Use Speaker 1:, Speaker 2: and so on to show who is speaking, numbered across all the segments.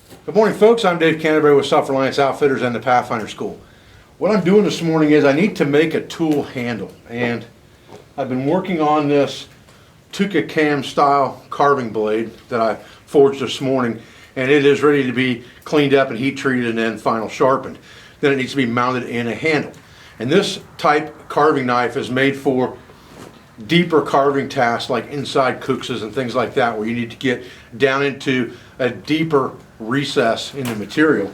Speaker 1: Good morning, folks. I'm Dave Canterbury with Self-Reliance Outfitters and the Pathfinder School. What I'm doing this morning is I need to make a tool handle, and I've been working on this Tuca Cam style carving blade that I forged this morning, and it is ready to be cleaned up and heat treated and then final sharpened. Then it needs to be mounted in a handle. And this type carving knife is made for deeper carving tasks like inside cookses and things like that, where you need to get down into a deeper recess in the material.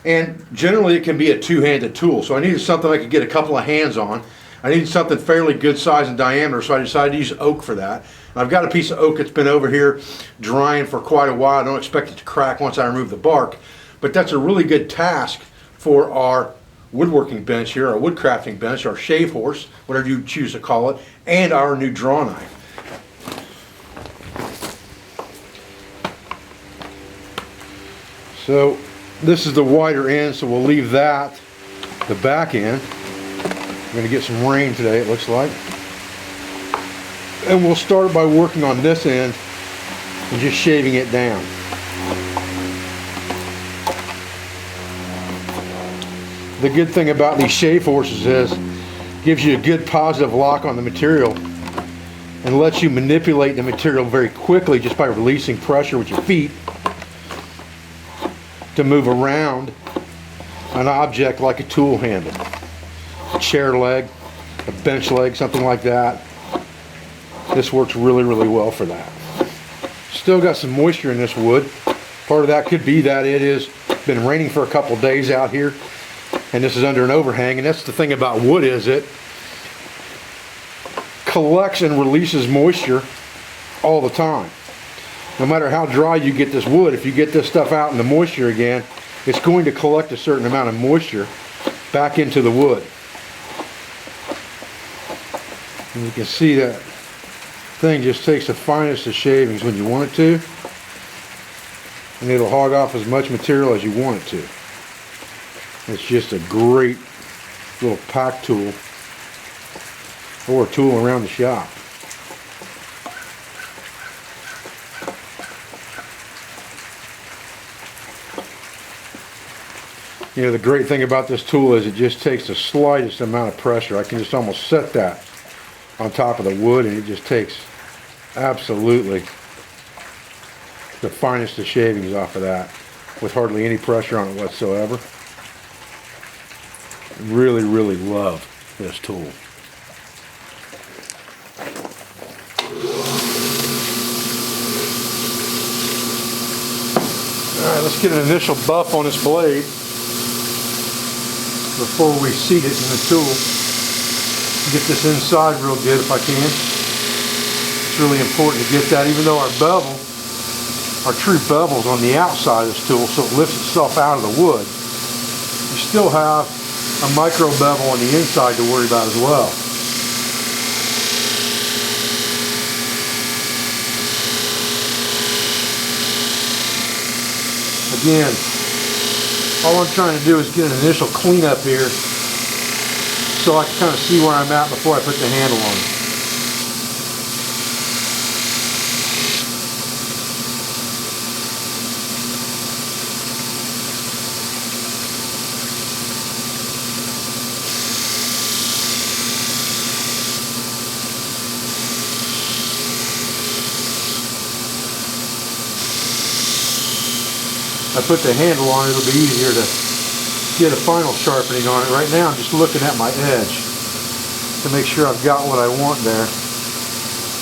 Speaker 1: And generally it can be a two-handed tool, so I needed something I could get a couple of hands on. I needed something fairly good size and diameter, so I decided to use oak for that. And I've got a piece of oak that's been over here drying for quite a while. I don't expect it to crack once I remove the bark, but that's a really good task for our woodworking bench here, our woodcrafting bench, our shave horse, whatever you choose to call it, and our new draw knife. So this is the wider end, so we'll leave that, the back end. We're going to get some rain today, it looks like. And we'll start by working on this end and just shaving it down. The good thing about these shave horses is it gives you a good positive lock on the material and lets you manipulate the material very quickly just by releasing pressure with your feet to move around an object like a tool handle, a chair leg, a bench leg, something like that. This works really, really well for that. Still got some moisture in this wood. Part of that could be that it has been raining for a couple days out here, and this is under an overhang. And that's the thing about wood, is it collects and releases moisture all the time. No matter how dry you get this wood, if you get this stuff out in the moisture again, it's going to collect a certain amount of moisture back into the wood. And you can see that thing just takes the finest of shavings when you want it to, and it'll hog off as much material as you want it to. It's just a great little pack tool or a tool around the shop. You know, the great thing about this tool is it just takes the slightest amount of pressure. I can just almost set that on top of the wood, and it just takes absolutely the finest of shavings off of that with hardly any pressure on it whatsoever. Really, really love this tool. Alright, let's get an initial buff on this blade before we seat it in the tool. Get this inside real good if I can. It's really important to get that, even though our bevel, our true bevel's on the outside of this tool, so it lifts itself out of the wood. You still have a micro bevel on the inside to worry about as well. Again, all I'm trying to do is get an initial cleanup here so I can kind of see where I'm at before I put the handle on it. I put the handle on it, it'll be easier to get a final sharpening on it. Right now I'm just looking at my edge to make sure I've got what I want there.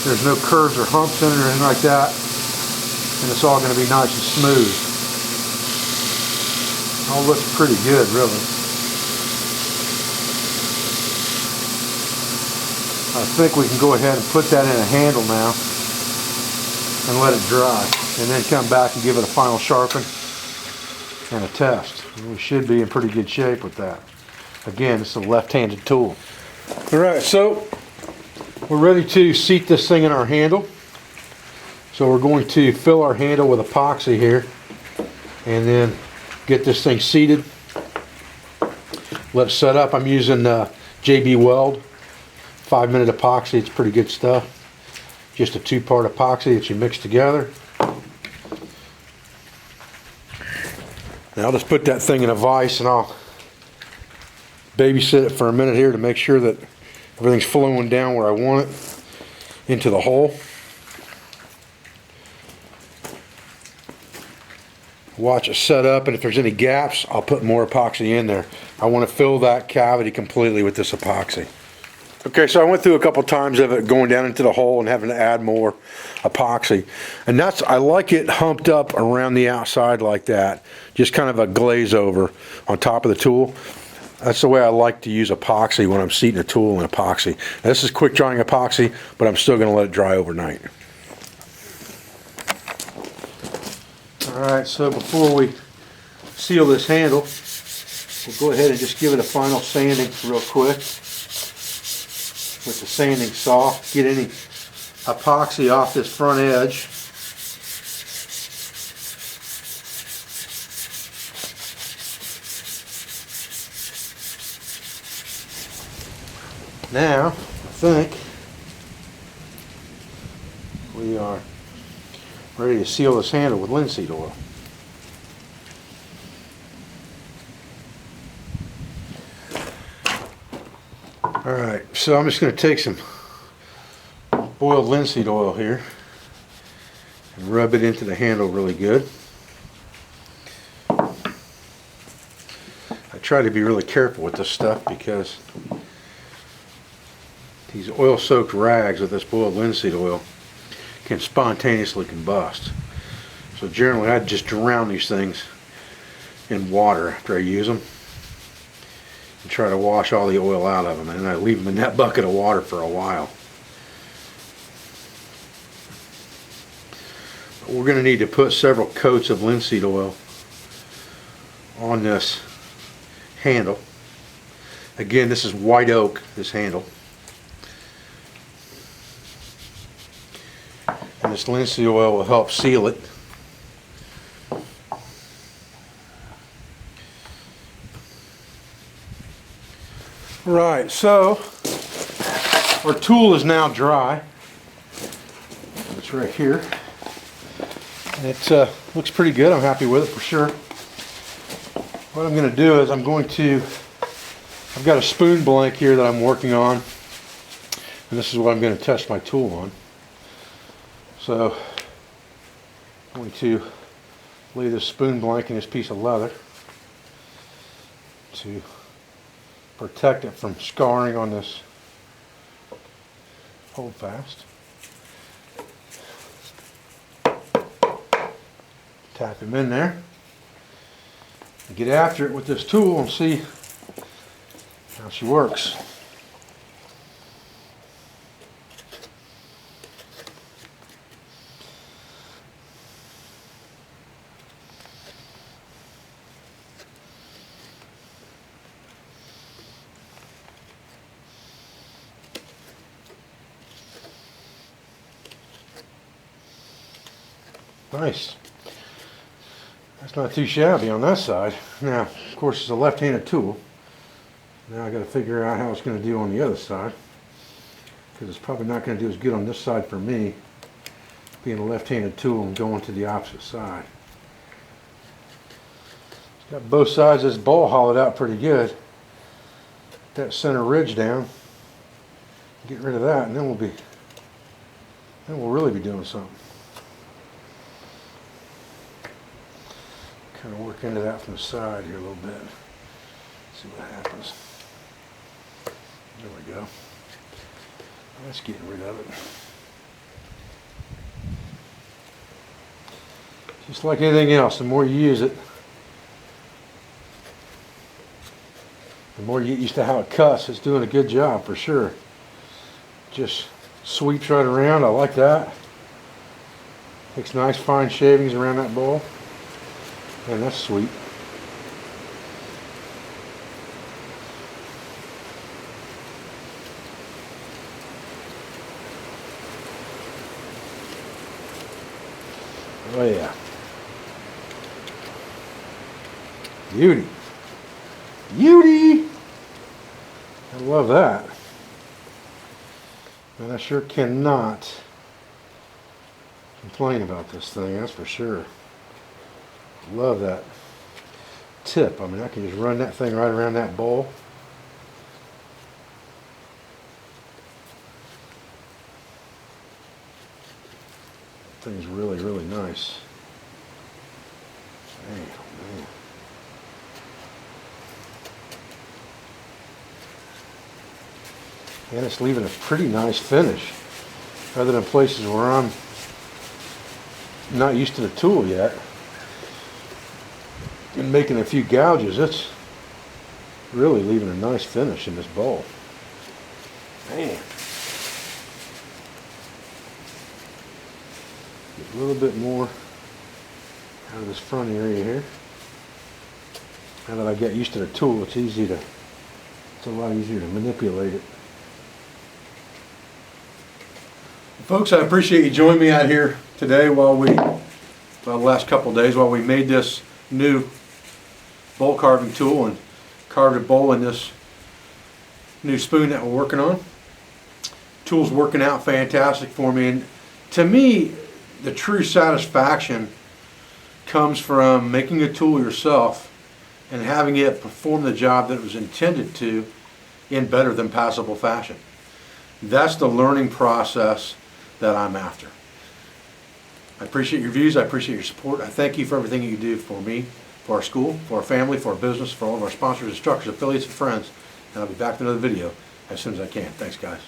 Speaker 1: There's no curves or humps in it or anything like that, and it's all going to be nice and smooth. All looks pretty good, really. I think we can go ahead and put that in a handle now and let it dry, and then come back and give it a final sharpen and a test. We should be in pretty good shape with that. Again, it's a left-handed tool. Alright, so we're ready to seat this thing in our handle. So we're going to fill our handle with epoxy here and then get this thing seated. Let it set up. I'm using JB Weld 5-minute epoxy. It's pretty good stuff. Just a 2-part epoxy that you mix together. Now I'll just put that thing in a vise and I'll babysit it for a minute here to make sure that everything's flowing down where I want it into the hole. Watch it set up, and if there's any gaps, I'll put more epoxy in there. I want to fill that cavity completely with this epoxy. Okay, so I went through a couple times of it going down into the hole and having to add more epoxy. And I like it humped up around the outside like that. Just kind of a glaze over on top of the tool. That's the way I like to use epoxy when I'm seating a tool in epoxy. Now, this is quick drying epoxy, but I'm still going to let it dry overnight. Alright, so before we seal this handle, we'll go ahead and just give it a final sanding real quick with the sanding saw. Get any epoxy off this front edge. Now, I think we are ready to seal this handle with linseed oil. Alright, so I'm just going to take some boiled linseed oil here and rub it into the handle really good. I try to be really careful with this stuff because these oil-soaked rags with this boiled linseed oil can spontaneously combust. So generally I just drown these things in water after I use them and try to wash all the oil out of them, and I leave them in that bucket of water for a while. But we're going to need to put several coats of linseed oil on this handle. Again, this is white oak, this handle. And this linseed oil will help seal it. Right, so our tool is now dry. It's right here. And it looks pretty good. I'm happy with it for sure. What I'm going to do is I've got a spoon blank here that I'm working on. And this is what I'm going to test my tool on. So I'm going to lay this spoon blank in this piece of leather to protect it from scarring on this holdfast. Tap him in there and get after it with this tool and see how she works. Nice. That's not too shabby on that side. Now, of course, it's a left-handed tool. Now I got to figure out how it's going to do on the other side, because it's probably not going to do as good on this side for me, being a left-handed tool and going to the opposite side. It's got both sides of this bowl hollowed out pretty good. Get that center ridge down. Get rid of that, and then we'll really be doing something. Kind of work into that from the side here a little bit. See what happens. There we go. That's getting rid of it. Just like anything else, the more you use it, the more you get used to how it cuts. It's doing a good job for sure. Just sweeps right around. I like that. Makes nice fine shavings around that bowl. Man, that's sweet. Oh yeah. Beauty. Beauty! I love that. And I sure cannot complain about this thing, that's for sure. Love that. tip. I mean, I can just run that thing right around that bowl. That thing's really, really nice. Man, oh man. And it's leaving a pretty nice finish, other than places where I'm not used to the tool yet and making a few gouges. It's really leaving a nice finish in this bowl. Man. Get a little bit more out of this front area here. Now that I get used to the tool, it's a lot easier to manipulate it. Folks, I appreciate you joining me out here today the last couple of days while we made this new bowl carving tool and carved a bowl in this new spoon that we're working on. Tool's working out fantastic for me, and to me, the true satisfaction comes from making a tool yourself and having it perform the job that it was intended to in better than passable fashion. That's the learning process that I'm after. I appreciate your views. I appreciate your support. I thank you for everything you do for me, for our school, for our family, for our business, for all of our sponsors, instructors, affiliates, and friends. And I'll be back with another video as soon as I can. Thanks, guys.